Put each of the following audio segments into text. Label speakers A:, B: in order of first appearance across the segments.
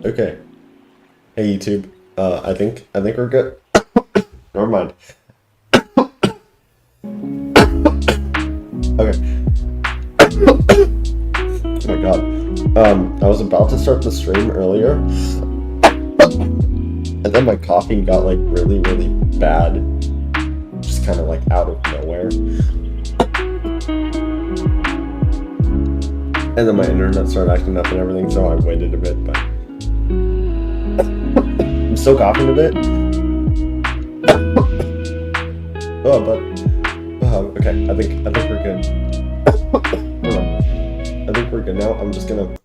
A: Okay. Hey YouTube. I think we're good. Never mind. Okay. Oh my god. I was about to start the stream earlier, and then my coughing got like really, really bad. Just kind of like out of nowhere. And then my internet started acting up and everything, so I waited a bit, but I'm still coughing a bit. Oh, but okay, I think we're good. Hold on. I think we're good now. I'm just gonna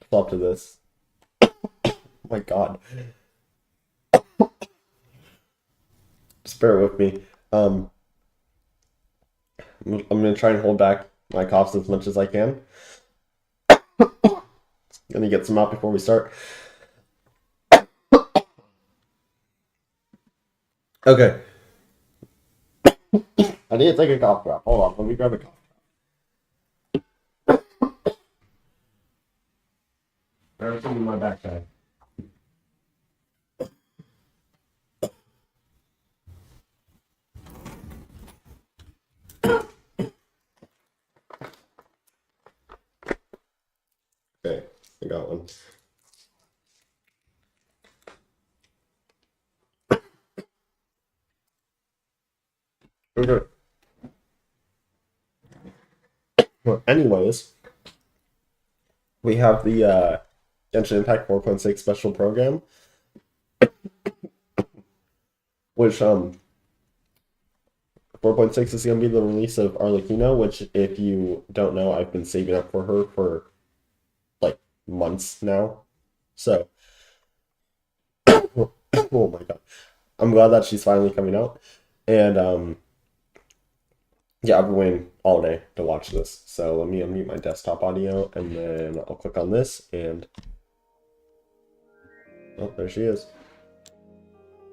A: flop to this. Oh my god. Just bear with me. I'm gonna try and hold back my coughs as much as I can. Gonna get some out before we start. Okay. I need to take a cough drop. Hold on, let me grab a cough drop. There's some in my backpack. Okay, I got one. Okay. Well, anyways, we have the Genshin Impact 4.6 special program, which 4.6 is going to be the release of ARLECCHINO, which, if you don't know, I've been saving up for her for like months now. So, oh my god, I'm glad that she's finally coming out, and yeah, I've been waiting all day to watch this. So let me unmute my desktop audio, and then I'll click on this, and oh, there she is.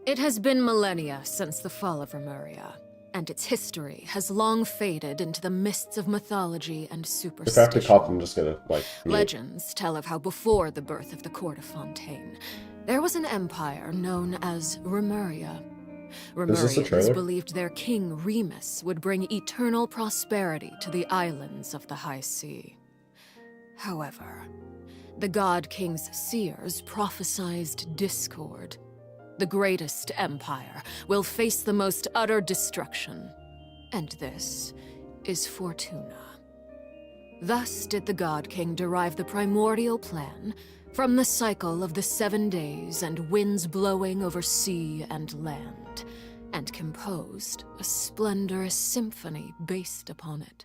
B: It has been millennia since the fall of Remuria, and its history has long faded into the mists of mythology and superstition.
A: If I have to cough, I'm just gonna like mute.
B: Legends tell of how before the birth of the court of Fontaine, there was an empire known as Remuria. Remurians believed their king Remus would bring eternal prosperity to the islands of the High Sea. However, the God King's seers prophesied discord. The greatest empire will face the most utter destruction, and this is Fortuna. Thus did the God King derive the primordial plan from the cycle of the 7 days and winds blowing over sea and land, and composed a splendorous symphony based upon it.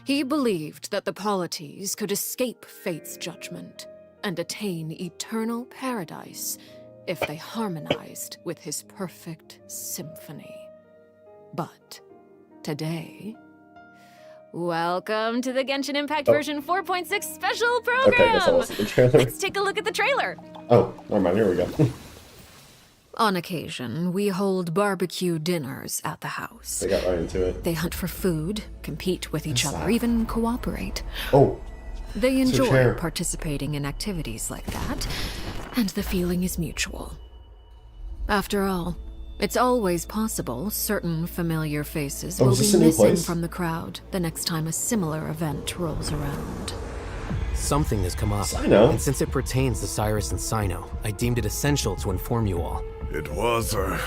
B: He believed that the polities could escape fate's judgment and attain eternal paradise if they harmonized with his perfect symphony. But today... Welcome to the Genshin Impact version 4.6 special program!
A: Okay, guess I'll listen to the trailer.
B: Let's take a look at the trailer!
A: Oh, never mind, here we go.
B: On occasion, we hold barbecue dinners at the house.
A: They got right into it.
B: They hunt for food, compete with each other, even cooperate.
A: Oh,
B: they enjoy participating in activities like that, and the feeling is mutual. After all, it's always possible certain familiar faces will be missing from the crowd the next time a similar event rolls around.
C: Something has come up, and since it pertains to Cyrus and Sino, I deemed it essential to inform you all.
D: It was a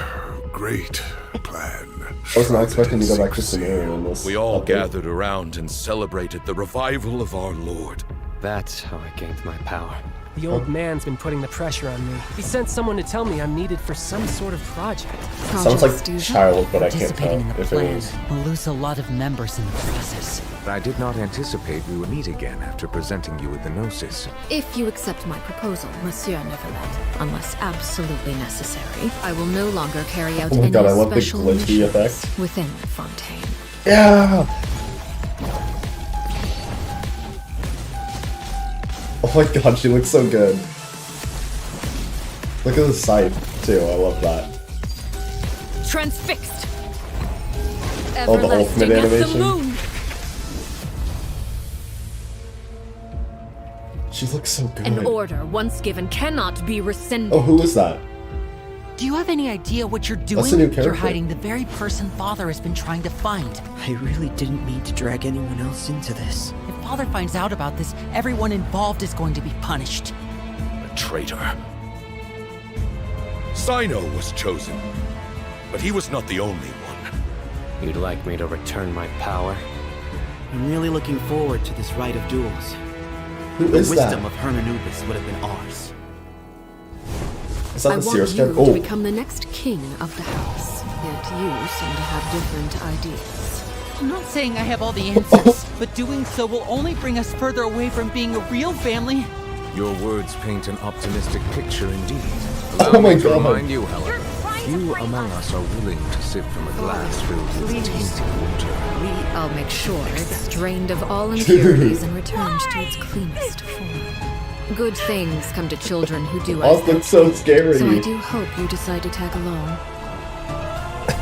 D: great plan.
A: I was not expecting to go back to Sumerian in this.
E: We all gathered around and celebrated the revival of our Lord.
C: That's how I gained my power.
F: The old man's been putting the pressure on me. He sent someone to tell me I'm needed for some sort of project.
A: Sounds like child, but I can't tell if it is.
G: We'll lose a lot of members in the process.
H: I did not anticipate we would meet again after presenting you with the Gnosis.
B: If you accept my proposal, Monsieur Neverlet, unless absolutely necessary, I will no longer carry out any special missions within Fontaine.
A: Yeah! Oh my god, she looks so good. Look at the scythe, too. I love that.
B: Transfixed.
A: Oh, the ultimate animation. She looks so good.
B: An order once given cannot be rescinded.
A: Oh, who is that?
G: Do you have any idea what you're doing?
A: That's a new character.
G: You're hiding the very person Father has been trying to find.
I: I really didn't mean to drag anyone else into this.
G: If Father finds out about this, everyone involved is going to be punished.
E: A traitor. Sino was chosen, but he was not the only one.
C: You'd like me to return my power?
I: I'm really looking forward to this rite of duels.
A: Who
I: The
A: is
I: wisdom
A: that?
I: of Hermanubis would have been ours.
A: Is that
B: I
A: the
B: want
A: Sears
B: you
A: character?
B: to
A: Oh,
B: become the next king of the house. Yet you seem to have different ideas.
G: I'm not saying I have all the answers, but doing so will only bring us further away from being a real family.
H: Your words paint an optimistic picture indeed.
A: Oh
H: Allow
A: my
H: me to
A: God.
H: remind you, however, few among us are willing to sip from a glass filled with tainted water.
B: I'll make sure it's drained of all impurities and returned to its cleanest form. Good things come to children who do as they
A: Austin's so scary.
B: So I do hope you decide to tag along.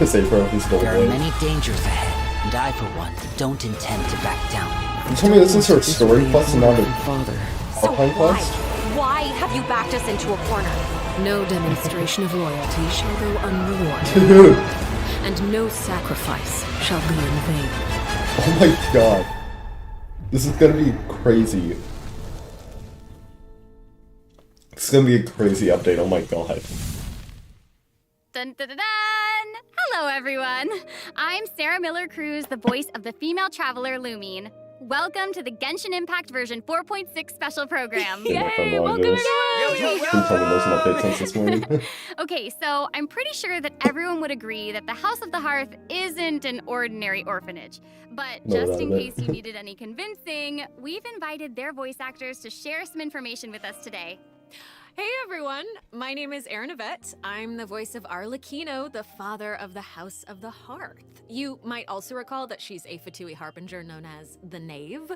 A: Say for these little
I: There are
A: boys.
I: many dangers ahead, and I, for one, don't intend to back down.
A: You told me this is her story quest and not a
I: Father.
A: Alpine quest?
J: Why have you backed us into a corner?
B: No demonstration of loyalty shall go unrewarded,
A: Dude,
B: and no sacrifice shall be in vain.
A: oh my god. This is gonna be crazy. It's gonna be a crazy update, oh my god.
J: Dun, dun, dun, dun. Hello, everyone. I'm Sarah Miller-Cruz, the voice of the female traveler Lumine. Welcome to the Genshin Impact version 4.6 special program.
A: Yay, welcome everyone! Been telling those an update since this morning.
J: Okay, so I'm pretty sure that everyone would agree that the House of the Hearth isn't an ordinary orphanage. But
A: No
J: just
A: doubt
J: in
A: of
J: case
A: it.
J: you needed any convincing, we've invited their voice actors to share some information with us today.
B: Hey everyone, my name is Erin Yvette. I'm the voice of ARLECCHINO, the father of the House of the Hearth. You might also recall that she's a Fatui harbinger known as the Knave.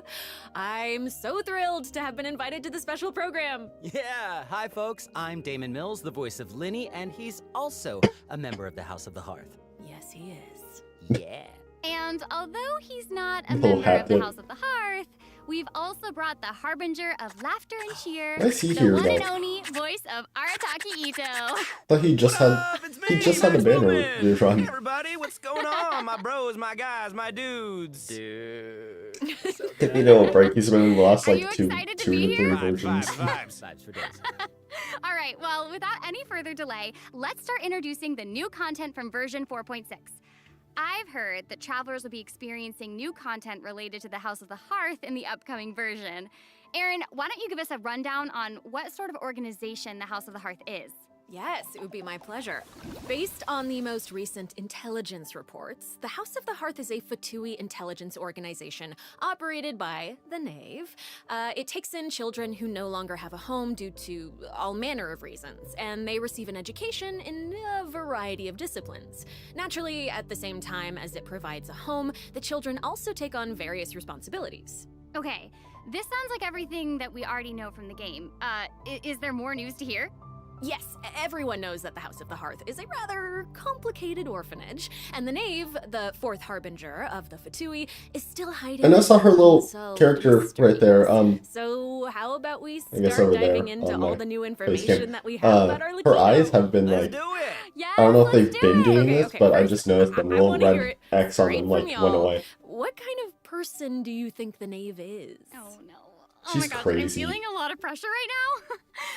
B: I'm so thrilled to have been invited to the special program.
K: Yeah, hi folks, I'm Damon Mills, the voice of Linny, and he's also a member of the House of the Hearth.
B: Yes, he is.
K: Yeah.
J: And although he's not a
A: Little
J: member of the
A: hat
J: House of the Hearth, we've also brought the harbinger of laughter and cheer,
A: Why is he
J: the
A: here,
J: one and
A: though?
J: only voice of Arataki Ito.
A: But he just had a banner rerun.
K: Hey everybody, what's going on? My bros, my guys, my dudes. Dude.
A: You know what break he's been in the last
J: Are
A: like
J: you
A: two
J: excited to
A: to
J: be
A: three
J: here?
A: versions.
K: Vibes for days.
J: All right, well, without any further delay, let's start introducing the new content from version 4.6. I've heard that travelers will be experiencing new content related to the House of the Hearth in the upcoming version. Erin, why don't you give us a rundown on what sort of organization the House of the Hearth is?
B: Yes, it would be my pleasure. Based on the most recent intelligence reports, the House of the Hearth is a Fatui intelligence organization operated by the Knave. It takes in children who no longer have a home due to all manner of reasons, and they receive an education in a variety of disciplines. Naturally, at the same time as it provides a home, the children also take on various responsibilities.
J: Okay, this sounds like everything that we already know from the game. Is there more news to hear?
B: Yes, everyone knows that the House of the Hearth is a rather complicated orphanage, and the Knave, the fourth harbinger of the Fatui, is still hiding.
A: And I saw her little
B: unsolved
A: character right there.
B: So how about we
A: I guess
B: start
A: over there
B: diving into
A: on
B: all
A: my
B: the new
A: face
B: information
A: cam.
B: that we have about
A: Her
B: ARLECCHINO?
A: eyes have been
K: Let's
A: like,
K: do it.
J: Yes,
A: I don't know if
J: let's
A: they've
J: do
A: been
J: it.
A: doing this, but I
B: first,
A: just noticed the
B: I
A: little
B: wanna hear
A: red
B: it
A: X on
B: straight
A: them
B: from
A: like went
B: y'all.
A: away.
B: What kind of person do you think the Knave is?
J: Oh no. Oh
A: She's
J: my gosh,
A: crazy.
J: I'm feeling a lot of pressure right now.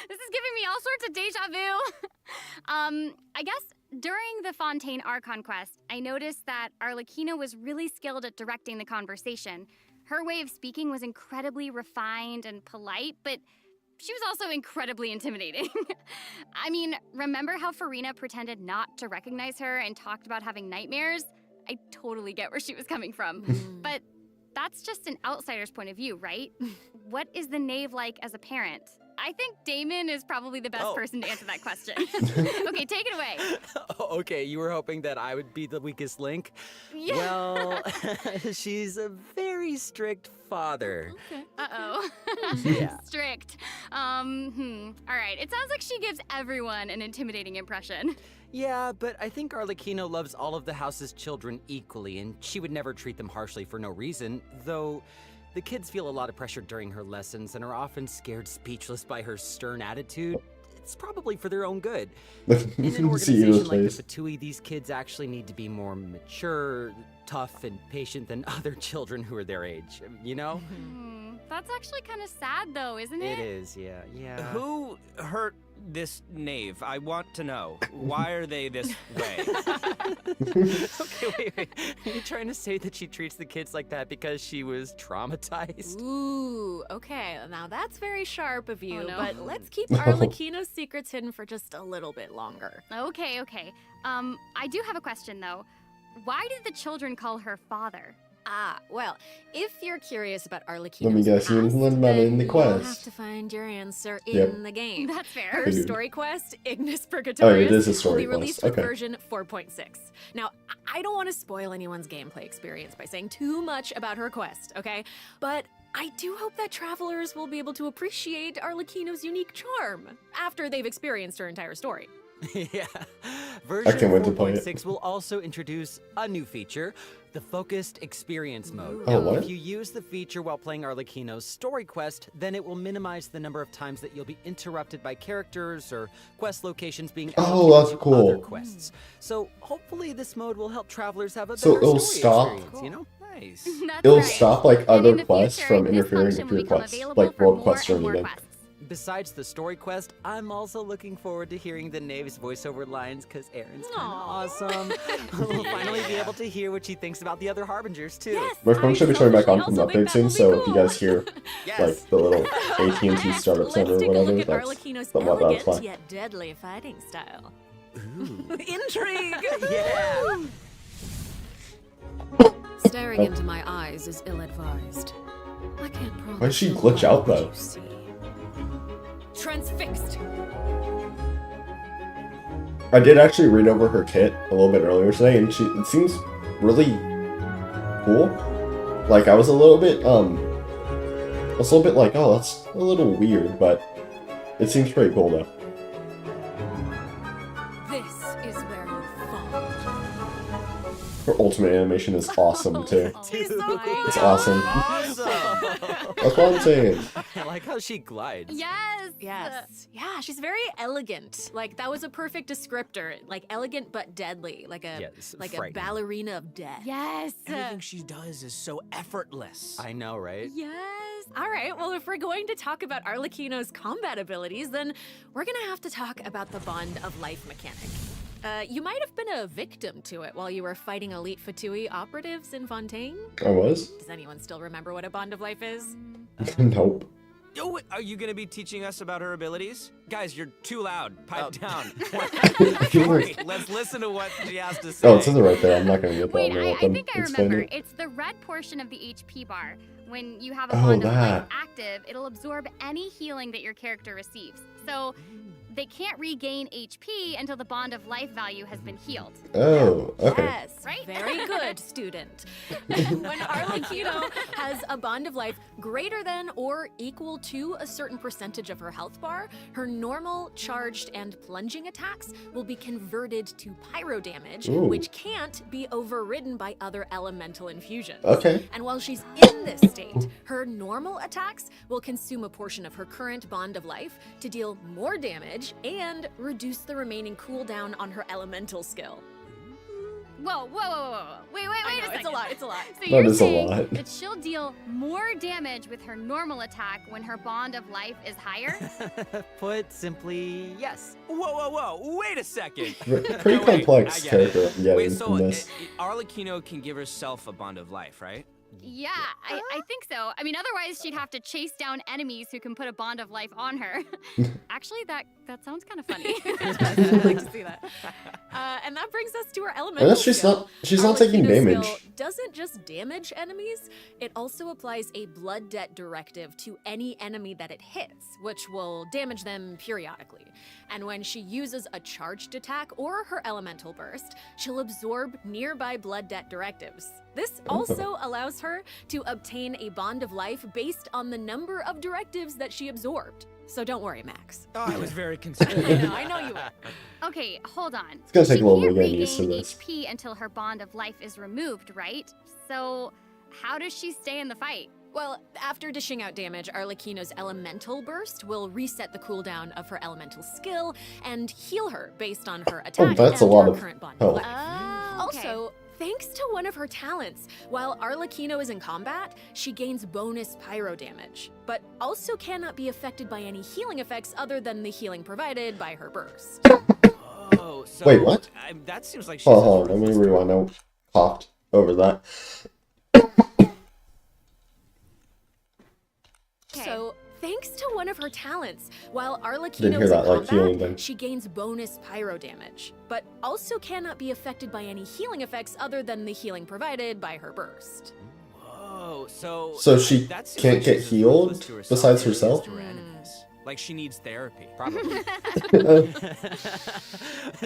J: This is giving me all sorts of deja vu. I guess during the Fontaine Archon quest, I noticed that ARLECCHINO was really skilled at directing the conversation. Her way of speaking was incredibly refined and polite, but she was also incredibly intimidating. I mean, remember how Farina pretended not to recognize her and talked about having nightmares? I totally get where she was coming from. But that's just an outsider's point of view, right? What is the Knave like as a parent? I think Damon is probably the best person to answer that question. Okay, take it away.
K: Okay, you were hoping that I would be the weakest link?
J: Yeah.
K: Well, she's a very strict father.
J: Okay. Uh-oh.
K: Yeah.
J: Strict. All right. It sounds like she gives everyone an intimidating impression.
K: Yeah, but I think ARLECCHINO loves all of the house's children equally, and she would never treat them harshly for no reason, though The kids feel a lot of pressure during her lessons and are often scared speechless by her stern attitude. It's probably for their own good. In an organization like the Fatui, these kids actually need to be more mature, tough, and patient than other children who are their age, you know?
J: That's actually kind of sad, though, isn't it?
K: It is, yeah.
L: Who hurt this knave? I want to know. Why are they this way?
K: Okay, wait. Are you trying to say that she treats the kids like that because she was traumatized?
M: Ooh, okay. Now that's very sharp of you,
J: but
M: let's keep Arlecchino's secrets hidden for just a little bit longer.
J: Okay. I do have a question, though. Why did the children call her father?
M: Well, if you're curious about Arlecchino's
A: let me guess, you learned about it in the quest.
M: You'll have to find your answer in the game.
J: That's fair.
M: Her story quest, Ignis Purgatorius,
A: it is a story
M: will be released
A: quest.
M: with version 4.6. Now, I don't want to spoil anyone's gameplay experience by saying too much about her quest, okay? But I do hope that travelers will be able to appreciate Arlecchino's unique charm after they've experienced her entire story.
K: Yeah.
A: I
K: Version
A: can't wait to play
K: 4.6 will also introduce a new feature, the Focused Experience Mode.
A: Oh, what?
K: If you use the feature while playing Arlecchino's story quest, then it will minimize the number of times that you'll be interrupted by characters or quest locations being allocated to other quests. So hopefully this mode will help travelers have a better
A: it'll
K: story
A: stop.
K: experience, you know?
L: Nice.
A: It'll stop like other quests from interfering with your quests, like world quests or anything.
K: Besides the story quest, I'm also looking forward to hearing the Knave's voiceover lines because Erin's kind of awesome. We'll finally be able to hear what she thinks about the other Harbingers too.
M: Yes,
A: My phone should be turning back on from the update soon, so if you
M: cool.
A: guys hear like the little AT&T startup center or whatever, that's
M: Arlecchino's
A: why.
M: elegant yet deadly fighting style. Intrigue!
K: Yeah!
B: Staring into my eyes is ill-advised. I can't promise.
A: Why did she glitch out though?
M: Transfixed.
A: I did actually read over her kit a little bit earlier today, and it seems really cool. Like I was a little bit like, oh, that's a little weird, but it seems pretty cool though.
B: This is where you fall.
A: Her ultimate animation is awesome too.
M: She's so cool.
A: It's awesome. That's what I'm saying.
K: I like how she glides.
J: Yes.
M: Yeah, she's very elegant. Like that was a perfect descriptor. Like elegant but deadly. Like a a ballerina of death.
J: Yes.
L: Everything she does is so effortless.
K: I know, right?
M: Yes. All right. Well, if we're going to talk about Arlecchino's combat abilities, then we're gonna have to talk about the Bond of Life mechanic. You might have been a victim to it while you were fighting elite Fatui operatives in Fontaine.
A: I was?
M: Does anyone still remember what a Bond of Life is?
A: Nope.
L: Oh, are you gonna be teaching us about her abilities? Guys, you're too loud. Pipe down. Wait, let's listen to what she has to say.
A: Oh, it says it right there. I'm not gonna get that.
J: Wait, I think I remember. It's the red portion of the HP bar. When you have a Bond of Life active, it'll absorb any healing that your character receives. So they can't regain HP until the Bond of Life value has been healed.
A: Oh, okay.
M: Yes,
J: right?
M: Very good, student. When Arlecchino has a Bond of Life greater than or equal to a certain percentage of her health bar, her normal, charged, and plunging attacks will be converted to pyro damage, which can't be overridden by other elemental infusions.
A: Okay.
M: And while she's in this state, her normal attacks will consume a portion of her current Bond of Life to deal more damage and reduce the remaining cooldown on her elemental skill.
J: Whoa. Wait a second.
M: It's a lot.
J: So you're
A: is a
J: saying
A: lot.
J: that she'll deal more damage with her normal attack when her Bond of Life is higher?
K: Put simply, yes.
L: Whoa. Wait a second.
A: Pretty complex character I'm getting from this.
L: Arlecchino can give herself a Bond of Life, right?
J: Yeah, I think so. I mean, otherwise she'd have to chase down enemies who can put a Bond of Life on her. Actually, that sounds kind of funny.
M: I'd like to see that. And that brings us to our elemental
A: Unless she's not taking damage.
M: Doesn't just damage enemies, it also applies a blood debt directive to any enemy that it hits, which will damage them periodically. And when she uses a charged attack or her elemental burst, she'll absorb nearby blood debt directives. This also allows her to obtain a Bond of Life based on the number of directives that she absorbed. So don't worry, Max.
L: Oh, I was very concerned.
M: I know you were.
J: Okay, hold on.
A: It's gonna take
J: she
A: a little bit
J: can't
A: getting used to
J: regain
A: this.
J: HP until her Bond of Life is removed, right? So how does she stay in the fight?
M: Well, after dishing out damage, Arlecchino's elemental burst will reset the cooldown of her elemental skill and heal her based on her attack
A: that's
M: and
A: a lot
M: her
A: of
M: current bond
A: help.
M: of life. Also, thanks to one of her talents, while Arlecchino is in combat, she gains bonus pyro damage, but also cannot be affected by any healing effects other than the healing provided by her burst.
L: Oh, so
A: wait, what?
L: That seems like she's
A: Hold on, let me rewind. I coughed over that.
M: So, thanks to one of her talents, while
A: Didn't
M: Arlecchino
A: hear
M: is
A: that,
M: in
A: like, healing
M: combat,
A: thing.
M: she gains bonus pyro damage, but also cannot be affected by any healing effects other than the healing provided by her burst.
L: Whoa, so
A: she
L: that seems
A: can't
L: like
A: get
L: she's as
A: healed
L: ruthless to herself
A: besides
L: as she is
A: herself?
L: to her enemies. Like she needs therapy, probably.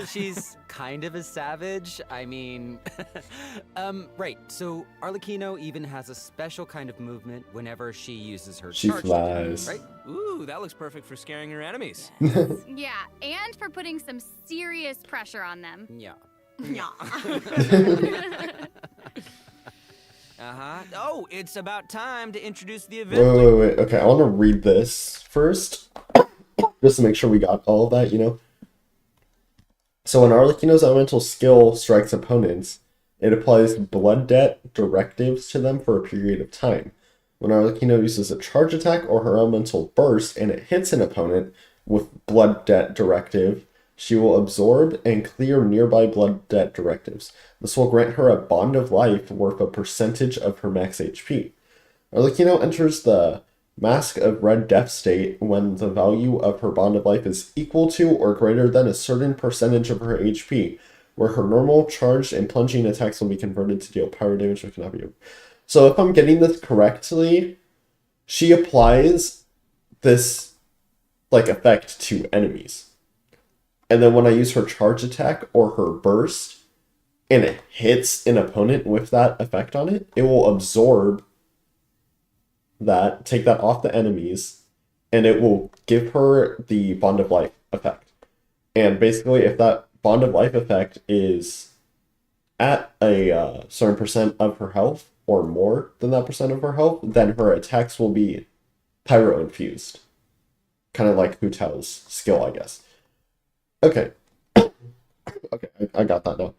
K: She's kind of a savage. I mean, right. So Arlecchino even has a special kind of movement whenever she uses her
A: She
K: charge
A: flies.
K: attack, right?
L: Ooh, that looks perfect for scaring her enemies.
J: Yeah, and for putting some serious pressure on them.
K: Yeah.
J: Yeah.
L: Oh, it's about time to introduce the event.
A: Wait. Okay, I want to read this first, just to make sure we got all of that, you know? So when Arlecchino's elemental skill strikes opponents, it applies blood debt directives to them for a period of time. When Arlecchino uses a charge attack or her elemental burst and it hits an opponent with blood debt directive, she will absorb and clear nearby blood debt directives. This will grant her a bond of life worth a percentage of her max HP. Arlecchino enters the Mask of Red Death state when the value of her bond of life is equal to or greater than a certain percentage of her HP, where her normal, charged, and plunging attacks will be converted to deal pyro damage which cannot be. So if I'm getting this correctly, she applies this like effect to enemies. And then when I use her charge attack or her burst, and it hits an opponent with that effect on it, it will absorb that, take that off the enemies, and it will give her the Bond of Life effect. And basically, if that Bond of Life effect is at a certain percent of her health, or more than that percent of her health, then her attacks will be pyro infused. Kind of like Hutel's skill, I guess. Okay. Okay, I got that now.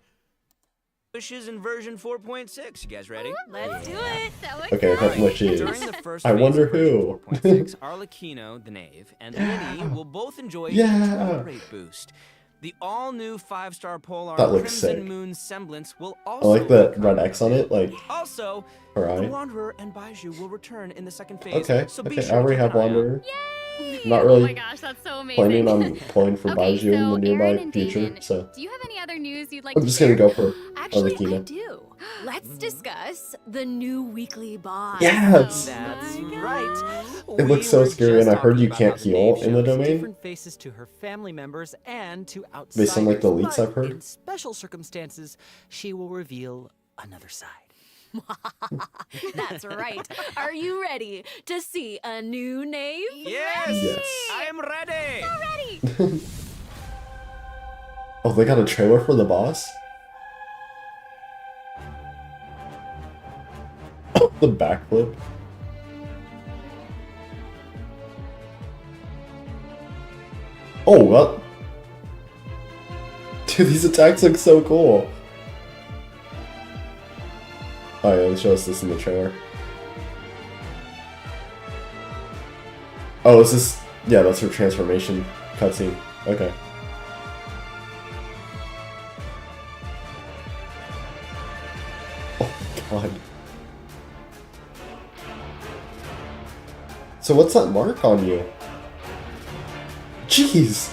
L: Wishes in version 4.6. You guys ready?
J: Let's do it.
A: Okay, that wishes.
L: During the first
A: I
L: phase
A: wonder
L: of version
A: who.
L: 4.6, Arlecchino, the Knave, and Lily will both enjoy a control rate boost. The all-new 5-star polearm
A: That looks
L: Crimson
A: sick.
L: Moon semblance will
A: I
L: also
A: like the red X on it, like
L: Also,
A: her
L: the
A: eye.
L: Wanderer and Baiju will return in the second phase.
A: Okay,
L: So be
A: okay, I
L: sure to
A: already
L: keep
A: have
L: an eye out.
A: Wanderer.
J: Yay!
A: Not really
J: Oh my gosh, that's so amazing.
A: planning on pulling for
J: Okay,
A: Baiju in
J: so
A: the nearby
J: Aaron and
A: future,
J: Damon,
A: so
J: do you have any other news you'd like
A: I'm
J: to
A: just
J: share?
A: gonna go for
M: Actually, I
A: Arlecchino.
M: do. Let's discuss the new weekly boss.
A: Yes!
K: That's right.
A: It looks so
K: We were
A: scary,
K: just
A: and I heard
K: talking
A: you
K: about
A: can't
K: how the
A: heal
K: Knave
A: in the
K: shows
A: domain.
K: different faces to her family members and to outsiders.
A: Based on like the leaks
K: but
A: I've heard.
K: in special circumstances, she will reveal another side.
M: That's right. Are you ready to see a new Knave?
L: Yes!
A: Yes.
L: I am ready!
J: Ready?
A: Oh, they got a trailer for the boss? The backflip. Oh, what? Dude, these attacks look so cool. Oh yeah, they show us this in the trailer. Oh, is this... Yeah, that's her transformation cutscene. Okay. Oh my god. So what's that mark on you? Jeez!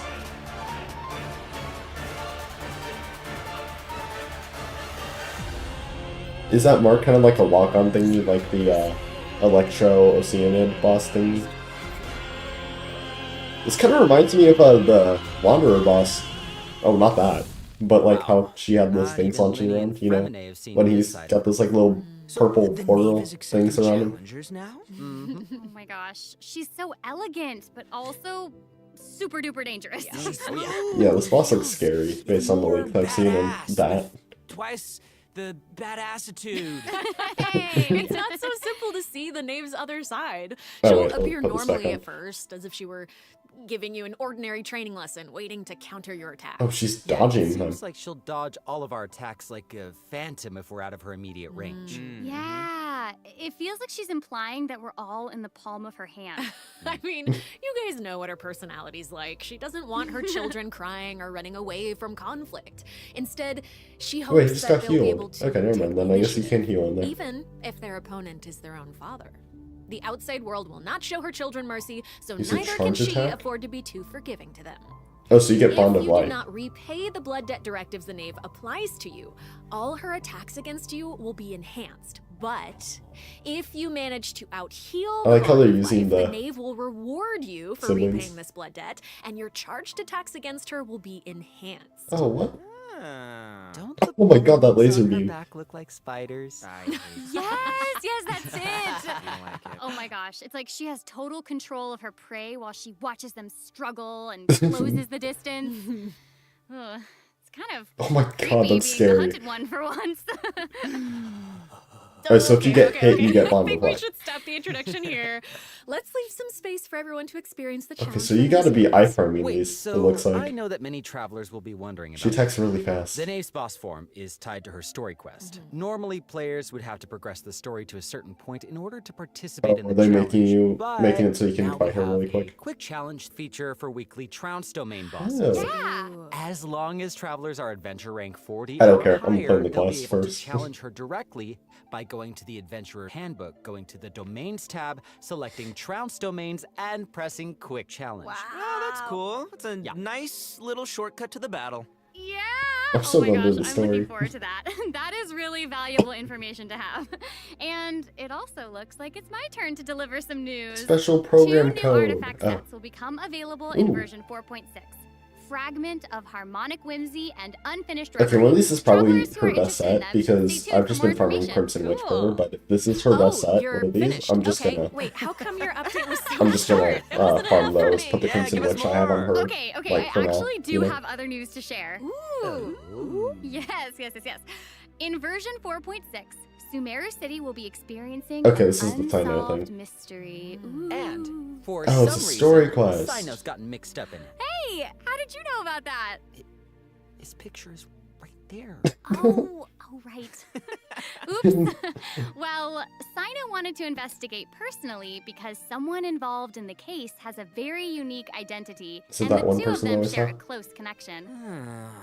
A: Is that mark kind of like a lock-on thingy, like the Electro Oceanid boss thingy? This kind of reminds me of the Wanderer boss. Oh, not that. But like how she had those things launching around, you know? When he's got those like little purple portal things around him.
L: Now?
J: Oh my gosh, she's so elegant, but also super duper dangerous.
A: Yeah, this boss looks scary based on the leaks I've seen and that.
L: Twice the bad attitude.
M: Hey, it's not so simple to see the knave's other side.
A: Oh,
M: She'll
A: wait,
M: appear
A: put this back
M: normally
A: on.
M: at first, as if she were giving you an ordinary training lesson, waiting to counter your attack.
A: Oh, she's
K: Yeah,
A: dodging
K: it
A: them.
K: seems like she'll dodge all of our attacks like a phantom if we're out of her immediate range.
J: Yeah, it feels like she's implying that we're all in the palm of her hand.
M: I mean, you guys know what her personality's like. She doesn't want her children crying or running away from conflict. Instead, she hopes
A: Wait, he just
M: that
A: got
M: they'll be able
A: healed.
M: to
A: Okay, never
M: take
A: mind.
M: the
A: Then I guess he
M: initiative,
A: can heal in there.
M: even if their opponent is their own father. The outside world will not show her children mercy, so
A: Is it
M: neither can
A: charge
M: she
A: attack?
M: afford to be too forgiving to them.
A: Oh, so you get Bond
M: If
A: of
M: you do
A: Light.
M: not repay the blood debt directives the knave applies to you, all her attacks against you will be enhanced. But if you manage to out-heal
A: I like how they're
M: Bond of
A: using
M: Life,
A: the
M: knave will reward you for
A: siblings.
M: repaying this blood debt, and your charged attacks against her will be enhanced.
A: Oh, what?
K: Don't
A: Oh my god, that laser
K: on her
A: beam.
K: back look like spiders?
J: Yes, that's it. Oh my gosh, it's like she has total control of her prey while she watches them struggle and closes the distance. Ugh, it's kind of
A: Oh my
J: creepy
A: god,
J: being
A: that's
J: the
A: scary.
J: hunted one for once.
A: Alright, so if you get hit, you get
M: I
A: Bond
M: think
A: of
M: we
A: Light.
M: should stop the introduction here. Let's leave some space for everyone to experience the challenge.
A: Okay, so you gotta be I-farming
K: Wait,
A: these, it
K: so
A: looks
K: I
A: like.
K: know that many travelers will be wondering about
A: She attacks really
K: this.
A: fast.
K: The Knave's boss form is tied to her story quest. Normally, players would have to progress the story to a certain point in order to participate in
A: Oh,
K: the
A: are they
K: challenge.
A: making it so you can
K: now we
A: fight her
K: have
A: really
K: a
A: quick?
K: quick challenge feature for weekly Trounce domain bosses.
J: Yeah.
K: As long as travelers are adventure rank 40
A: I don't
K: or
A: care, I'm
K: higher,
A: playing the
K: they'll be
A: quest
K: able
A: first.
K: to challenge her directly by going to the Adventurer Handbook, going to the Domains tab, selecting Trounce domains, and pressing Quick Challenge.
L: Oh, that's cool. It's a nice little shortcut to the battle.
J: Yeah.
A: I'm still
J: oh my
A: going through
J: gosh,
A: the
J: I'm
A: story.
J: looking forward to that. That is really valuable information to have. And it also looks like it's my turn to deliver some news.
A: Special program
J: 2 new
A: code.
J: artifact
A: Oh.
J: sets will become available in
A: Ooh.
J: version 4.6. Fragment of Harmonic Whimsy and Unfinished
A: Okay, well, this is probably
J: Travelers who
A: her
J: are
A: best
J: interested in
A: set
J: them should stay
A: because
J: tuned
A: I've
J: for
A: just
J: more
A: been farming
J: information.
A: Crimson Witch for her,
J: Cool.
A: but if this is her best set,
M: you're
A: one of these,
M: finished.
A: I'm just
M: okay,
A: gonna
M: wait, how come your update was so
A: I'm just gonna
M: short? It wasn't
A: farm
M: enough for
A: those,
M: me.
A: put the Crimson
L: give us
A: Witch I have on
L: more.
A: her.
J: Okay,
A: like,
J: I
A: for now,
J: actually do
A: you know?
J: have other news to share.
M: Ooh.
J: Yes. In version 4.6, Sumeru City will be experiencing
A: Okay,
J: an
A: this is the Sino
J: unsolved
A: thing.
J: mystery.
K: And for
A: Oh,
K: some
A: it's a
K: reason,
A: story quest.
K: Sino's gotten mixed up in it.
J: Hey, how did you know about that?
K: His picture is right there.
J: Oh, right. Oops. Well, Sino wanted to investigate personally because someone involved in the case has a very unique identity,
A: Is it
J: and
A: that
J: the
A: one
J: two of
A: person
J: them
A: that I
J: share a
A: saw?
J: close connection.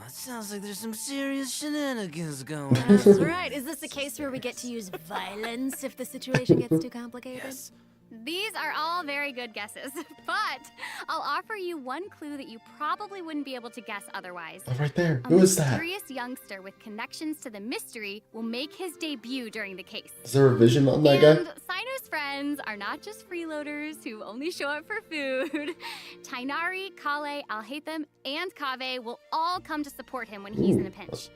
L: Sounds like there's some serious shenanigans going on.
M: That's right. Is this a case where we get to use violence if the situation gets too complicated?
J: These are all very good guesses, but I'll offer you one clue that you probably wouldn't be able to guess otherwise.
A: Oh, right there.
J: A
A: Who is that?
J: mysterious youngster with connections to the mystery will make his debut during the case.
A: Is there a vision on that
J: And
A: guy?
J: Sino's friends are not just freeloaders who only show up for food. Tainari, Kale, Alhaitham, and Kaveh will all come to support him when he's in a pinch.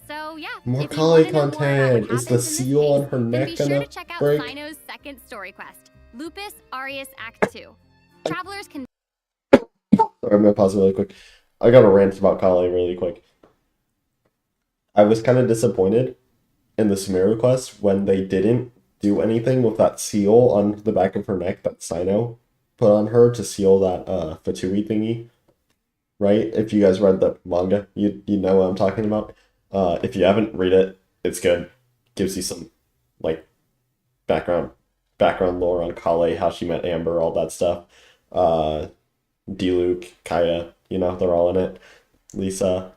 J: So yeah,
A: More
J: if you
A: Kale
J: wanna know more about
A: content.
J: what
A: Is the
J: happens in this
A: seal on
J: case,
A: her
J: then
A: neck
J: be sure
A: gonna
J: to check out
A: break?
J: Sino's second story quest, Lupus Arius Act 2. Travelers can
A: Sorry, I'm gonna pause it really quick. I got a rant about Kale really quick. I was kind of disappointed in the Sumeru quest when they didn't do anything with that seal on the back of her neck that Sino put on her to seal that Fatui thingy. Right? If you guys read the manga, you know what I'm talking about. If you haven't, read it. It's good. Gives you some like background lore on Kale, how she met Amber, all that stuff. Diluc, Kaya, they're all in it. Lisa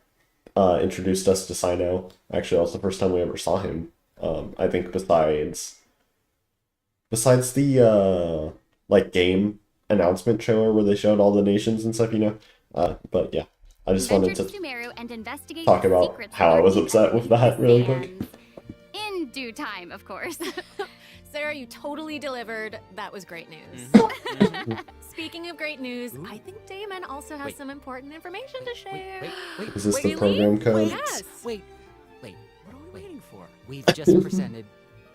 A: introduced us to Sino. Actually, that was the first time we ever saw him. I think besides the like game announcement trailer where they showed all the nations and stuff, But yeah, I just wanted to
J: Sumeru and investigate
A: talk
J: the
A: about
J: secrets
A: how I was
J: lurking
A: upset with
J: beneath
A: that
J: the
A: really quick.
J: sands. In due time, of course.
M: Sarah, you totally delivered. That was great news. Speaking of great news, I think Damon also has some important information to share.
K: Wait.
A: Is this the
M: Really?
A: program code?
M: Yes.
K: Wait.
L: What are we waiting for?
K: We've just presented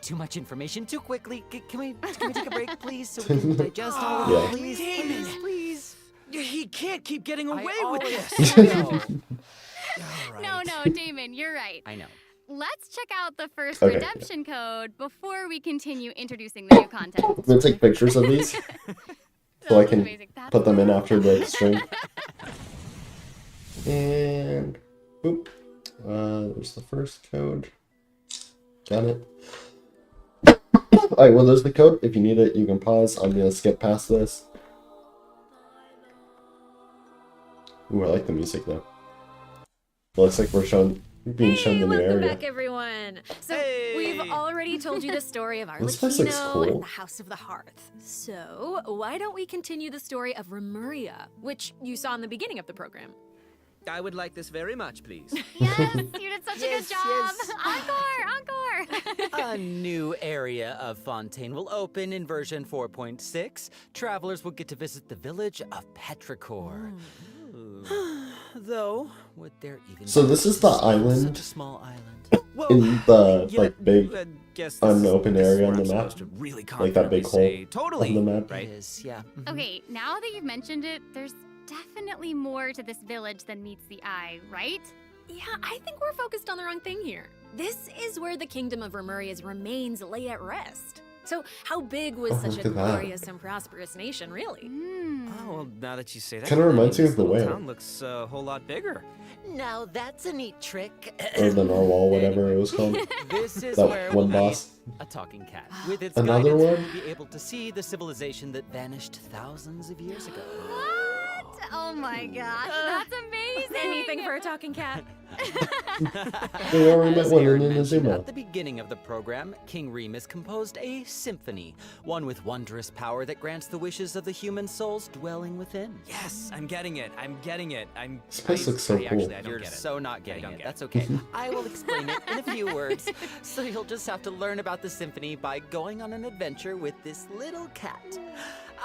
K: too much information too quickly. Can we take a break, please, so we can digest all of
A: Yeah.
K: it, please?
L: Damon.
K: Please.
L: He can't keep getting away
K: I
L: with
K: always
L: this.
K: know.
J: No, Damon, you're right.
K: I know.
J: let's check out the first redemption code before we continue introducing the new content.
A: I'm gonna take pictures of these so I can put them in after the stream. And boop. There's the first code. Got it. Alright, well, there's the code. If you need it, you can pause. I'm gonna skip past this. Ooh, I like the music though. It looks like we're being shown the new area.
M: Welcome back, everyone. So we've already told you the story of Arlecchino and the House of the Hearth. So why don't we continue the story of Remuria, which you saw in the beginning of the program?
L: I would like this very much, please.
J: Yes, you did such a good job. Encore.
K: A new area of Fontaine will open in version 4.6. Travelers will get to visit the village of Petrichor. Though, would there even
A: so this is the island,
K: such a small island
A: in the like big unopened area on the map, like that big hole on the map.
K: Right? It is, yeah.
J: Okay, now that you've mentioned it, there's definitely more to this village than meets the eye, right?
M: Yeah, I think we're focused on the wrong thing here. This is where the kingdom of Remuria's remains lay at rest. So how big was such a glorious and prosperous nation, really?
L: Oh, well, now that you say that,
A: kind of reminds me of the whale.
L: Town looks a whole lot bigger.
K: Now that's a neat trick.
A: Or the narwhal, whatever it was called.
K: This is
A: that
K: where
A: one boss.
K: A talking cat. With its
A: Another
K: guidance,
A: one?
K: we'll be able to see the civilization that vanished thousands of years ago.
J: What? Oh my gosh, that's amazing!
M: Anything for a talking cat.
A: We already met one in Inazuma.
K: At the beginning of the program, King Remus composed a symphony, one with wondrous power that grants the wishes of the human souls dwelling within.
L: Yes, I'm getting it. I'm getting it.
A: This place looks so cool.
L: Actually, I don't
K: You're
L: get it.
K: so not getting it. That's okay. I will explain it in a few words. So you'll just have to learn about the symphony by going on an adventure with this little cat.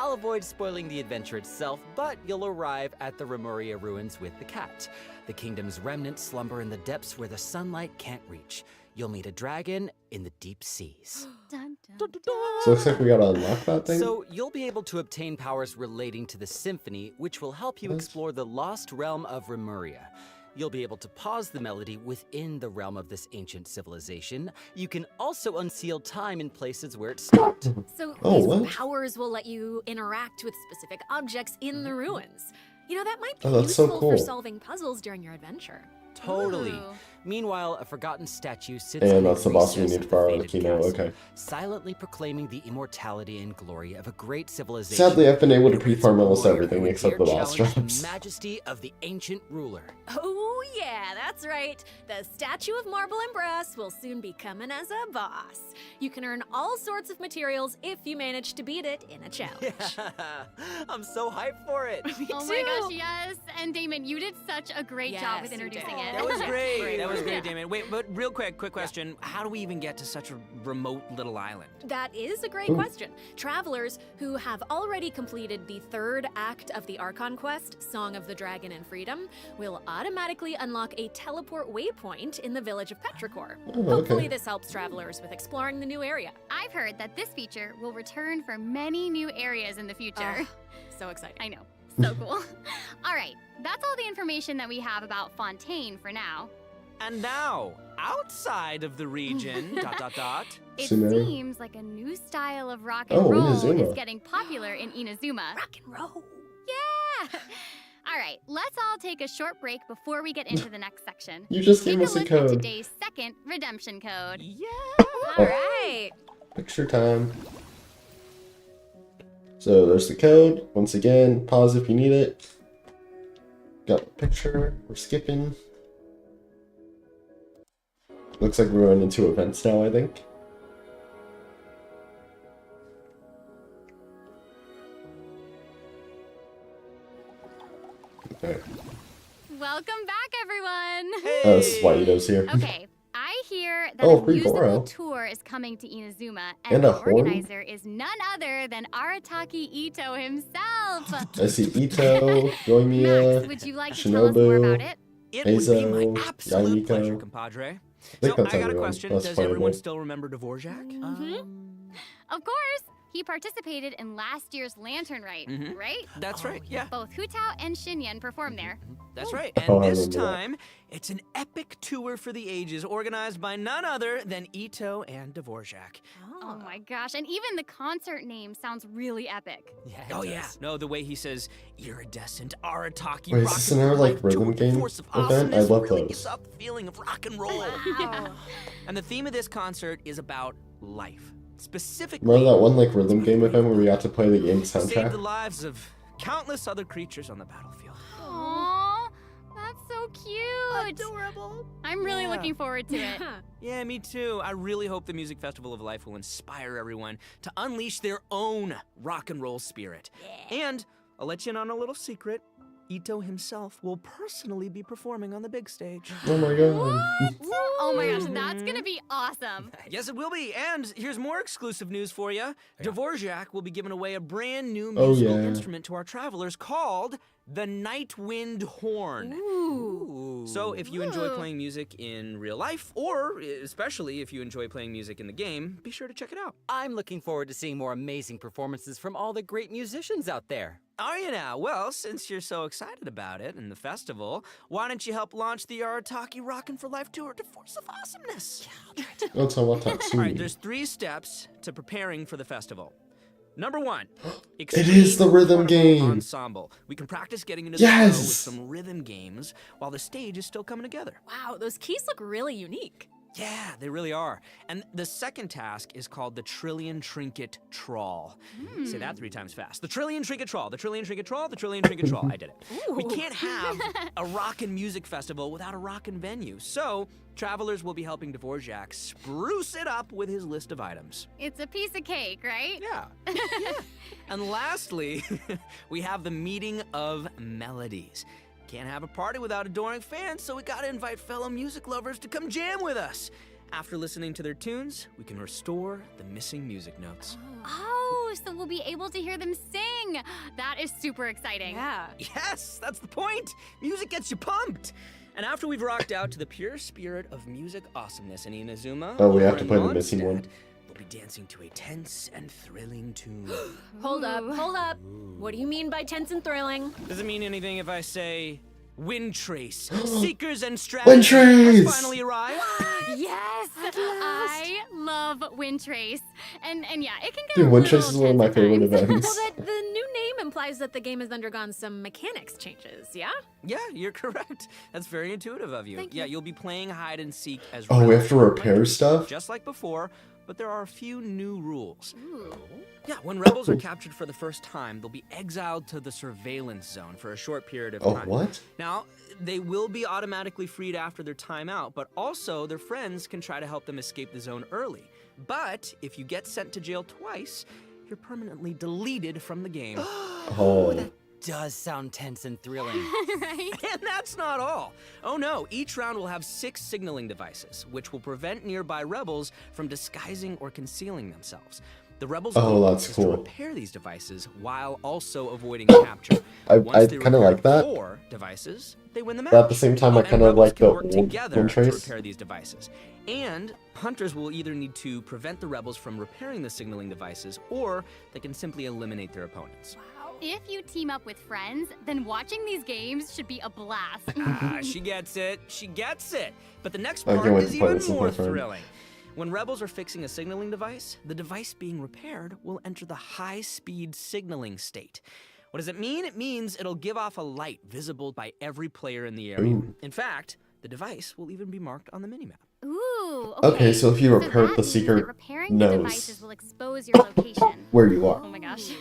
K: I'll avoid spoiling the adventure itself, but you'll arrive at the Remuria ruins with the cat. The kingdom's remnants slumber in the depths where the sunlight can't reach. You'll meet a dragon in the deep seas.
J: Dun, dun, dun.
A: So it looks like we gotta unlock that thing?
K: So you'll be able to obtain powers relating to the symphony, which will help you explore the lost realm of Remuria. You'll be able to pause the melody within the realm of this ancient civilization. You can also unseal time in places where it stopped.
M: So
A: Oh,
M: these powers will let you interact with specific objects in the ruins. You know, that might be
A: Oh, that's so
M: useful for
A: cool.
M: solving puzzles during your adventure.
K: Totally.
J: Ooh.
K: Meanwhile, a forgotten statue sits
A: And
K: in
A: that's the boss we
K: recess
A: need
K: of
A: for
K: the fated
A: Arlecchino,
K: castle,
A: okay.
K: silently proclaiming the immortality and glory of a great civilization.
A: Sadly, I've been able to
K: Every
A: pre-farm almost
K: warrior
A: everything
K: who would
A: except
K: dare
A: the boss
K: challenge
A: drops.
K: the majesty of the ancient ruler.
M: Oh yeah, that's right. The statue of marble and brass will soon be coming as a boss. You can earn all sorts of materials if you manage to beat it in a challenge.
K: I'm so hyped for it.
J: Oh my gosh, yes! And Damon, you did such a great job with
M: Yes, you
J: introducing
M: did.
J: it.
L: That was great.
M: Great
L: That was
M: work.
L: great, Damon. Wait, but real quick question. How do we even get to such a remote little island?
M: That is a great question. Travelers who have already completed the third act of the Archon quest, Song of the Dragon and Freedom, will automatically unlock a teleport waypoint in the village of Petrichor.
A: Oh,
M: Hopefully
A: okay.
M: this helps travelers with exploring the new area.
J: I've heard that this feature will return for many new areas in the future.
M: So exciting.
J: I know. So cool. All right, that's all the information that we have about Fontaine for now.
L: And now, outside of the region,
J: It
A: Scenario?
J: seems like a new style of rock and
A: Oh,
J: roll
A: Inazuma.
J: is getting popular in Inazuma.
M: Rock and roll.
J: Yeah! All right, let's all take a short break before we get into the next section.
A: You just
J: Take
A: gave
J: a
A: us a
J: look at
A: code.
J: today's second redemption code.
L: Yeah!
M: All right.
A: Picture time. So there's the code. Once again, pause if you need it. Got the picture. We're skipping. Looks like we're going into events now, I think. Okay.
J: Welcome back, everyone!
A: This is why Ito's here.
J: Okay, I hear that
A: Oh,
J: a
A: free
J: musical
A: Goro.
J: tour is coming to Inazuma,
A: And
J: and
A: a
J: the
A: horn?
J: organizer is none other than Arataki Ito himself.
A: I see Ito, Yoimiya,
J: Max, would you like to tell us more
A: Shinobu,
J: about it?
L: It would be my
A: Eizo,
L: absolute pleasure,
A: Yamiko.
L: compadre.
A: think
L: So,
A: that's
L: I got a
A: everyone.
L: question.
A: That's
L: Does
A: funny,
L: everyone
A: though.
L: still remember Dvorak?
J: Of course. He participated in last year's Lantern Rite, right?
L: That's right, yeah.
J: Both Hu Tao and Xinyan performed there.
L: That's right, and this time, it's an epic tour for the ages organized by none other than Ito and Dvorak.
J: Oh my gosh, and even the concert name sounds really epic.
L: Yeah, yeah. No, the way he says iridescent Arataki
A: Wait, is this another like rhythm game event? I love
L: really
A: those.
L: Gives up the feeling of rock and roll.
J: Yeah.
L: And the theme of this concert is about life. Specifically,
A: Remember that one like rhythm game event where we got to play the game
L: save the
A: soundtrack?
L: lives of countless other creatures on the battlefield.
J: Aww, that's so cute.
G: Adorable.
J: I'm really looking forward to it.
L: Yeah, me too. I really hope the Music Festival of Life will inspire everyone to unleash their own rock and roll spirit. And I'll let you in on a little secret. Ito himself will personally be performing on the big stage.
A: Oh my god.
J: Oh my gosh, that's gonna be awesome.
L: Yes, it will be. And here's more exclusive news for you. Dvorak will be giving away a brand new
A: Oh,
L: musical
A: yeah.
L: instrument to our travelers called the Nightwind Horn.
J: Ooh.
L: So if you enjoy playing music in real life, or especially if you enjoy playing music in the game, be sure to check it out.
K: I'm looking forward to seeing more amazing performances from all the great musicians out there.
L: Are you now? Well, since you're so excited about it and the festival, why don't you help launch the Arataki Rockin' for Life Tour to Force of Awesomeness?
A: That's a what
L: All right,
A: Tatsumi.
L: there's 3 steps to preparing for the festival. Number 1,
A: It is the rhythm game.
L: ensemble. We can practice getting into the flow with some rhythm games while the stage is still coming together.
M: Wow, those keys look really unique.
L: Yeah, they really are. And the second task is called the Trillion Trinket Trawl. Say that 3 times fast. The Trillion Trinket Trawl, the Trillion Trinket Trawl, the Trillion Trinket Trawl. I did it. We can't have a rockin' music festival without a rockin' venue. So, travelers will be helping Dvorak spruce it up with his list of items.
J: It's a piece of cake, right?
L: Yeah. And lastly, we have the Meeting of Melodies. Can't have a party without adoring fans, so we gotta invite fellow music lovers to come jam with us. After listening to their tunes, we can restore the missing music notes.
J: Oh, so we'll be able to hear them sing. That is super exciting.
M: Yeah.
L: Yes, that's the point. Music gets you pumped. And after we've rocked out to the pure spirit of music awesomeness in Inazuma,
A: Oh, we have
L: over
A: to
L: in
A: play the missing one.
L: Mondstadt, we'll be dancing to a tense and thrilling tune.
M: Hold up. What do you mean by tense and thrilling?
L: Does it mean anything if I say Wind Trace, Seekers and
A: Wind
L: Strategies
A: Trace!
L: has finally arrived?
J: Yes, I love Wind Trace, and yeah, it can get
A: Dude,
J: a
A: Wind
J: little
A: Trace is one of my
J: tense at
A: favorite
J: times.
A: events.
M: Well, the new name implies that the game has undergone some mechanics changes, yeah?
L: Yeah, you're correct. That's very intuitive of you.
M: Thank
L: Yeah,
M: you.
L: you'll be playing hide and seek as
A: Oh, we have
L: rebels
A: to repair
L: players,
A: stuff?
L: just like before, but there are a few new rules. Yeah, when rebels are captured for the first time, they'll be exiled to the surveillance zone for a short period of
A: Oh,
L: time.
A: what?
L: Now, they will be automatically freed after their time out, but also their friends can try to help them escape the zone early. But if you get sent to jail twice, you're permanently deleted from the game.
A: Oh.
K: Does sound tense and thrilling.
J: Right?
L: And that's not all. Oh no, each round will have 6 signaling devices, which will prevent nearby rebels from disguising or concealing themselves. The rebels'
A: Oh,
L: goal
A: that's
L: is
A: cool.
L: to repair these devices while also avoiding capture.
A: I
L: Once they
A: kinda
L: repair
A: like that.
L: 4 devices, they win the match.
A: But at the same time, I
L: And
A: kinda
L: rebels
A: like
L: can
A: the
L: work
A: old
L: together
A: Wind
L: to
A: Trace.
L: repair these devices. And hunters will either need to prevent the rebels from repairing the signaling devices, or they can simply eliminate their opponents.
J: If you team up with friends, then watching these games should be a blast.
L: She gets it. She gets it. But the next
A: I
L: part
A: can't wait
L: is
A: to play
L: even
A: this with
L: more
A: my friend.
L: thrilling. When rebels are fixing a signaling device, the device being repaired will enter the high-speed signaling state. What does it mean? It means it'll give off a light visible by every player in the area.
A: Ooh.
L: In fact, the device will even be marked on the minimap.
J: Ooh,
A: Okay, so if you repair
J: that
A: the
J: means
A: secret
J: that repairing the
A: knows
J: devices will expose your location.
A: where you are.
J: Oh my gosh.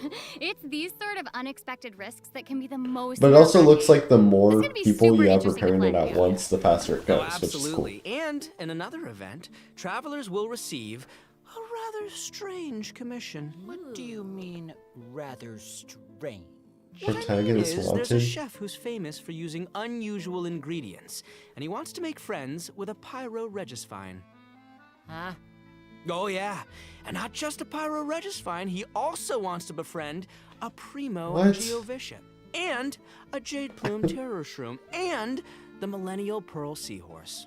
J: It's these sort of unexpected risks that can be the most
A: But it also looks
J: nerve-wracking.
A: like the more
J: This is gonna be
A: people
J: super
A: you have
J: interesting to
A: repairing it
J: play.
A: at once, the faster it goes,
L: Oh,
A: which is cool.
L: absolutely. And in another event, travelers will receive a rather strange commission.
I: What do you mean, rather strange?
A: Protagonist
L: There's a
A: wanted.
L: chef who's famous for using unusual ingredients, and he wants to make friends with a pyro-regisvine.
I: Huh?
L: Oh yeah, and not just a pyro-regisvine, he also wants to befriend a primo
A: What?
L: geovishap, and a jade plume terror shroom, and the millennial pearl seahorse.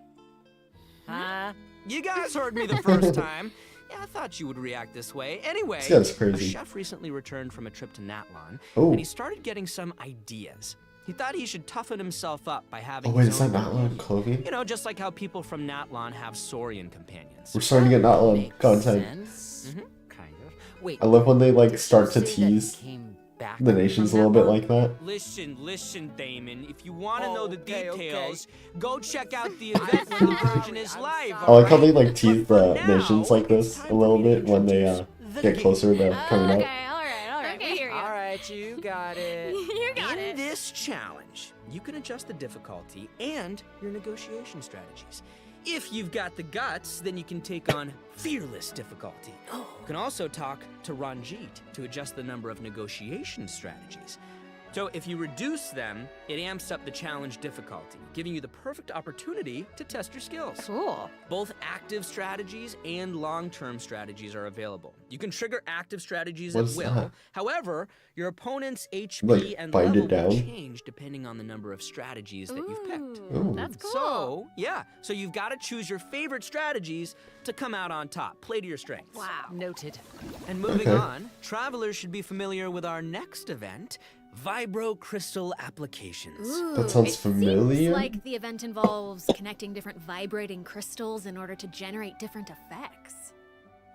I: Huh?
L: You guys heard me the first time. Yeah, I thought you would react this way. Anyway,
A: This guy's
L: our
A: crazy.
L: chef recently returned from a trip to Natlan,
A: Oh.
L: and he started getting some ideas. He thought he should toughen himself up by having
A: Oh wait,
L: his
A: is that
L: own
A: Natlan
L: companion.
A: clothing?
L: You know, just like how people from Natlan have Saurian companions.
A: We're starting to get Natlan
K: Makes
A: content.
K: sense.
L: Mhm.
K: Kind of. Wait.
A: I love when they like
K: did
A: start to
K: you say that
A: tease
K: came back
A: the nations a
K: from
A: little bit
K: Natlan?
A: like that.
L: Listen, Damon. If you want to know the
K: Okay,
L: details, go check out the event when the Virgin is live.
A: I like how they
L: alright?
A: like tease the nations like this a little bit when they get closer to coming out.
M: Okay, all right, we hear you.
K: All right, you got it.
M: You got
L: In
M: it.
L: this challenge, you can adjust the difficulty and your negotiation strategies. If you've got the guts, then you can take on fearless difficulty. You can also talk to Ranjit to adjust the number of negotiation strategies. So if you reduce them, it amps up the challenge difficulty, giving you the perfect opportunity to test your skills.
M: Cool.
L: Both active strategies and long-term strategies are available. You can trigger active strategies
A: What's
L: at will.
A: that?
L: However, your opponent's HP
A: Like,
L: and
A: bind it
L: level will
A: down?
L: change depending on the number of strategies that you've picked.
A: Ooh.
M: That's cool.
L: So you've got to choose your favorite strategies to come out on top. Play to your strengths.
M: Wow.
K: Noted.
L: And moving
A: Okay.
L: on, travelers should be familiar with our next event, Vibro Crystal Applications.
A: That sounds
M: It
A: familiar.
M: seems like the event involves connecting different vibrating crystals in order to generate different effects.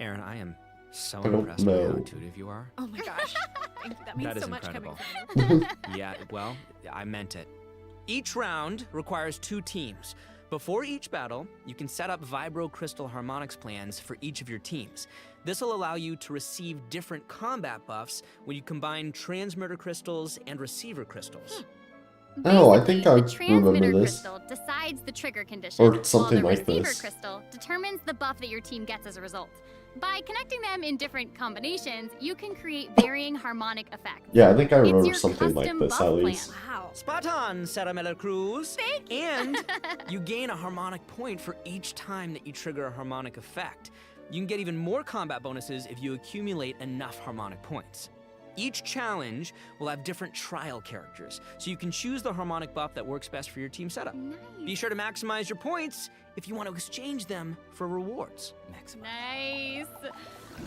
L: Aaron, I am so
A: I don't
L: impressed by how
A: know.
L: intuitive you are.
M: Oh my gosh. Thank you. That means
L: That is
M: so much
L: incredible.
M: coming from you.
L: Yeah, well, I meant it. Each round requires 2 teams. Before each battle, you can set up Vibro Crystal Harmonics plans for each of your teams. This will allow you to receive different combat buffs when you combine transmitter crystals and receiver crystals.
A: Oh, I think I
J: the transmitter
A: remember this.
J: crystal decides the trigger condition,
A: Or something
J: while the
A: like
J: receiver
A: this.
J: crystal determines the buff that your team gets as a result. By connecting them in different combinations, you can create varying harmonic effects.
A: Yeah, I think I
J: It's
A: remember
J: your
A: something like
J: custom
A: this
J: buff
A: at
J: plan.
A: least.
M: Wow.
L: Spot on, Saramella Cruz.
J: Thank you.
L: And you gain a harmonic point for each time that you trigger a harmonic effect. You can get even more combat bonuses if you accumulate enough harmonic points. Each challenge will have different trial characters, so you can choose the harmonic buff that works best for your team setup.
J: Nice.
L: Be sure to maximize your points if you want to exchange them for rewards.
J: Nice.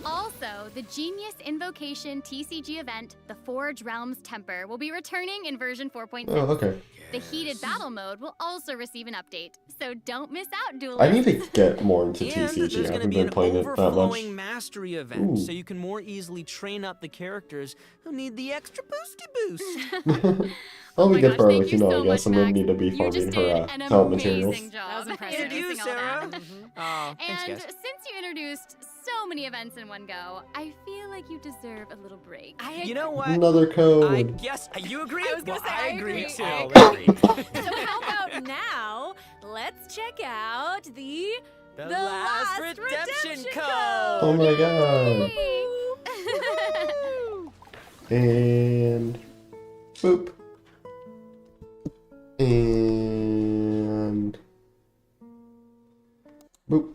J: Also, the Genius Invocation TCG event, the Forge Realms Temper, will be returning in version 4.6.
A: Oh, okay.
J: The heated battle mode will also receive an update, so don't miss out, duelists.
A: I need to get more into
L: And
A: TCG.
L: there's
A: I
L: going to
A: haven't
L: be
A: been
L: an
A: playing it that much.
L: overflowing mastery event,
A: Ooh.
L: so you can more easily train up the characters who need the extra boosty boost.
A: I'll be
J: my
A: good
J: gosh,
A: for
J: thank you
A: Arlecchino,
J: so
A: I guess.
J: much,
A: I'm gonna
J: Max.
A: need to be
J: You just
A: farming
J: did
A: her
J: an
A: talent materials.
J: amazing job.
M: That was impressive.
L: Thank you,
J: introducing all
L: Sarah.
J: that.
L: Oh, thanks,
J: And
L: guys.
J: since you introduced so many events in one go, I feel like you deserve a little break.
L: You know what?
A: Another
L: I
A: code.
L: guess you agree.
M: I was gonna
L: Well,
M: say,
L: I
M: I
L: agree
M: agree.
L: too.
M: I agree. So how about now, let's check out the
K: last redemption code.
A: Oh my god. And boop. And boop.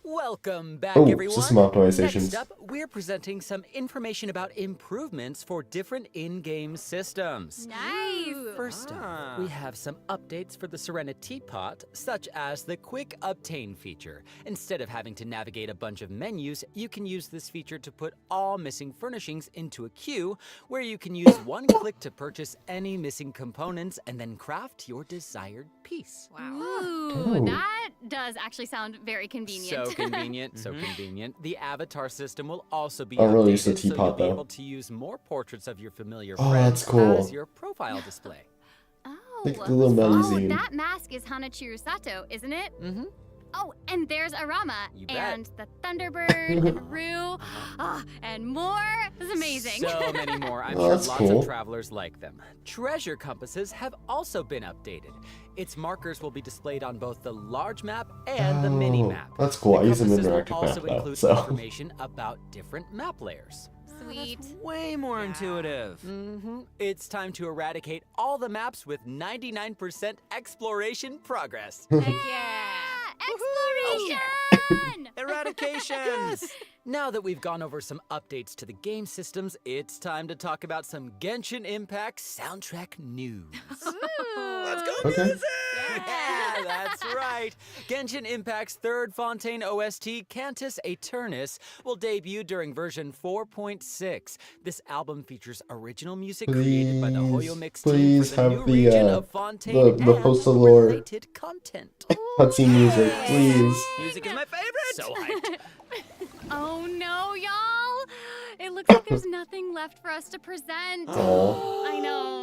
K: Welcome back,
A: Oh,
K: everyone.
A: just some optimizations.
K: Next up, we're presenting some information about improvements for different in-game systems.
J: Nice.
K: First up, we have some updates for the Serenity Pot, such as the Quick Obtain feature. Instead of having to navigate a bunch of menus, you can use this feature to put all missing furnishings into a queue, where you can use one click to purchase any missing components and then craft your desired piece.
J: Ooh, that does actually sound very convenient.
K: So convenient, so convenient. The avatar system will also be
A: I'll
K: updated,
A: really use the
K: so you'll
A: teapot,
K: be
A: though.
K: able to use more portraits of your familiar
A: Oh,
K: friends
A: that's cool.
K: as your profile display.
A: Like the little magazine.
J: that mask is Hanachiru Sato, isn't it?
K: Mm-hmm.
J: Oh, and there's Arama,
K: You bet.
J: and the Thunderbird, and Rue, and more. This is amazing.
K: So many more. I'm
A: Oh,
K: sure
A: that's
K: lots
A: cool.
K: of travelers like them. Treasure compasses have also been updated. Its markers will be displayed on both the large map and the mini map.
A: That's cool. I
K: The
A: use an
K: compasses will
A: interactive
K: also
A: map though,
K: include
A: so.
K: information about different map layers.
J: Sweet.
L: Way more intuitive.
K: Mm-hmm. It's time to eradicate all the maps with 99% exploration progress.
M: Heck yeah.
J: Exploration!
L: Eradication.
K: Yes! Now that we've gone over some updates to the game systems, it's time to talk about some Genshin Impact soundtrack news.
L: Let's go
A: Okay.
L: music!
K: Yeah, That's right. Genshin Impact's third Fontaine OST, Cantus Aeternus, will debut during version 4.6. This album features original music created by the Hoyo Mix team for the new region of Fontaine
A: the post-lore
K: related content.
A: cutscene music, please.
L: Music is my favorite.
K: So hyped.
J: Oh no, y'all! It looks like there's nothing left for us to present.
A: Oh.
J: I know.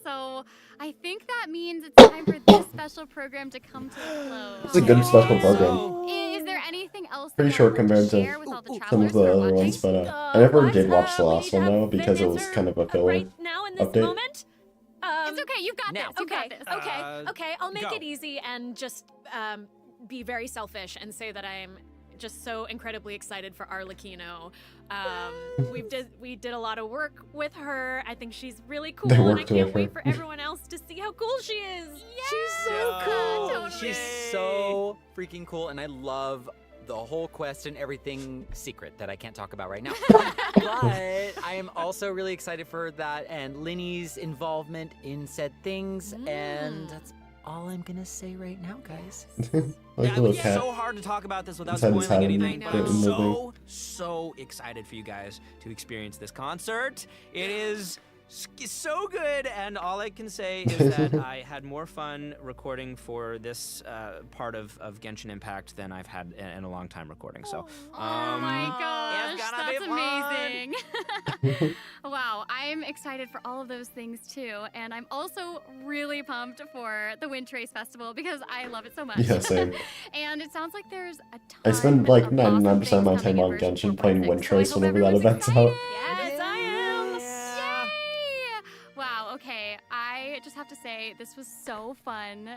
J: So I think that means it's time for this special program to come to a close.
A: It's a good special program.
J: Is there anything else?
A: Pretty short compared to some of the other ones, but I never did watch the last one though because it was kind of a filler update.
J: It's okay. You've got this. You got this.
M: Okay. I'll make it easy and just be very selfish and say that I'm just so incredibly excited for ARLECCHINO. We did a lot of work with her. I think she's really cool, and I can't wait for everyone else to see how cool she is.
K: She's so cool. Totally. She's so freaking cool, and I love the whole quest and everything secret that I can't talk about right now. But I am also really excited for that and Linny's involvement in said things, and that's all I'm gonna say right now, guys.
L: Yeah, it's so hard to talk about this without spoiling anything, but I'm so excited for you guys to experience this concert. It is so good, and all I can say is that I had more fun recording for this part of Genshin Impact than I've had in a long time recording. So,
J: oh my gosh, that's amazing. Wow, I'm excited for all of those things too, and I'm also really pumped for the Wind Trace Festival because I love it so much.
A: Yeah, same.
J: And it sounds like there's a ton
A: I spend like
J: of
A: 99% of my time on Genshin playing Wind Trace whenever that event's out.
J: Yes, I am. Yay! Wow, okay. I just have to say, this was so fun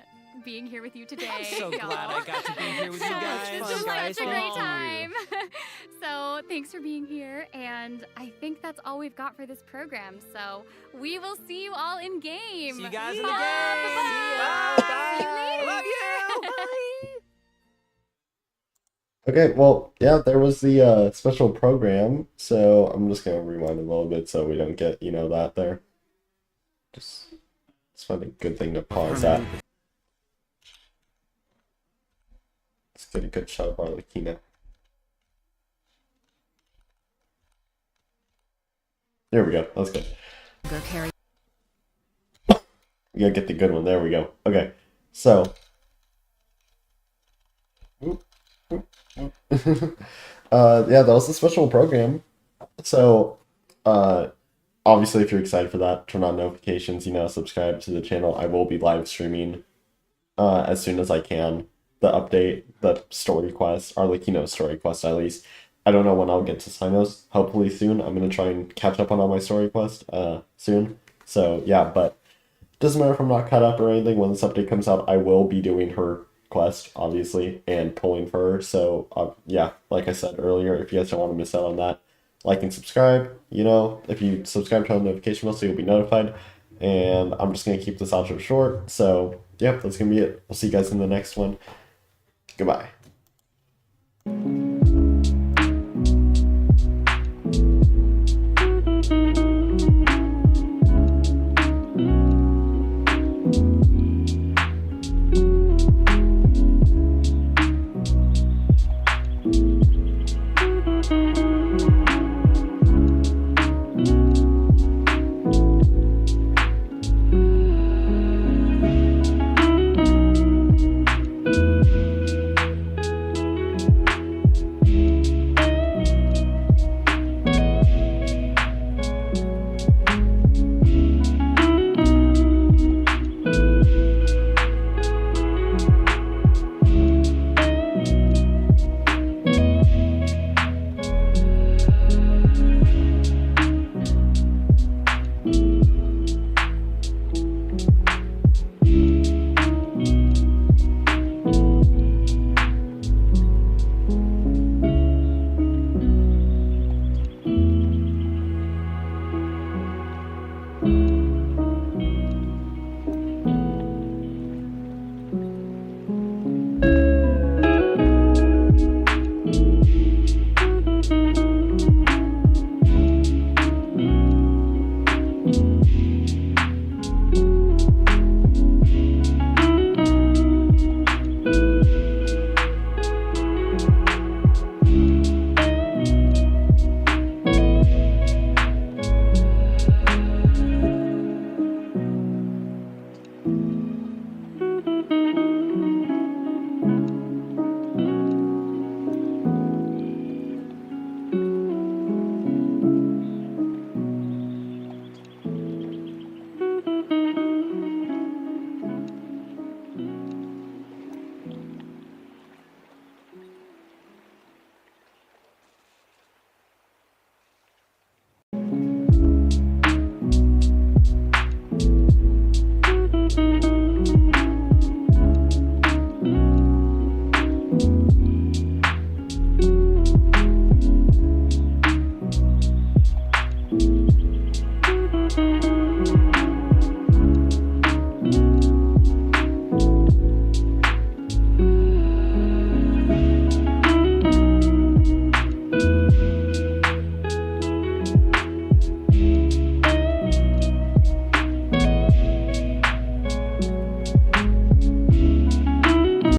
J: being here with you today.
L: I'm so glad I got to be here with you guys.
J: This was such a great time. So thanks for being here, and I think that's all we've got for this program. So we will see you all in game.
L: See you guys in the game.
J: Bye.
L: Bye.
J: See you later.
L: Love you. Bye.
A: Okay, well, yeah, there was the special program, so I'm just gonna rewind a little bit so we don't get, that there. Just find a good thing to pause at. Let's get a good shot of ARLECCHINO. There we go, that's good. We gotta get the good one, there we go. Okay, so. Yeah, that was the special program. So, obviously, if you're excited for that, turn on notifications, subscribe to the channel. I will be live streaming as soon as I can. The update, the story quest, ARLECCHINO story quest at least. I don't know when I'll get to Cynos. Hopefully soon. I'm going to try and catch up on all my story quests soon. So, yeah, but it doesn't matter if I'm not caught up or anything. When this update comes out, I will be doing her quest, obviously, and pulling for her. So, yeah, like I said earlier, if you guys don't want to miss out on that, like and subscribe. If you subscribe to our notification bell, so you'll be notified. And I'm just going to keep this outro short. So, yeah, that's going to be it. We'll see you guys in the next one. Goodbye.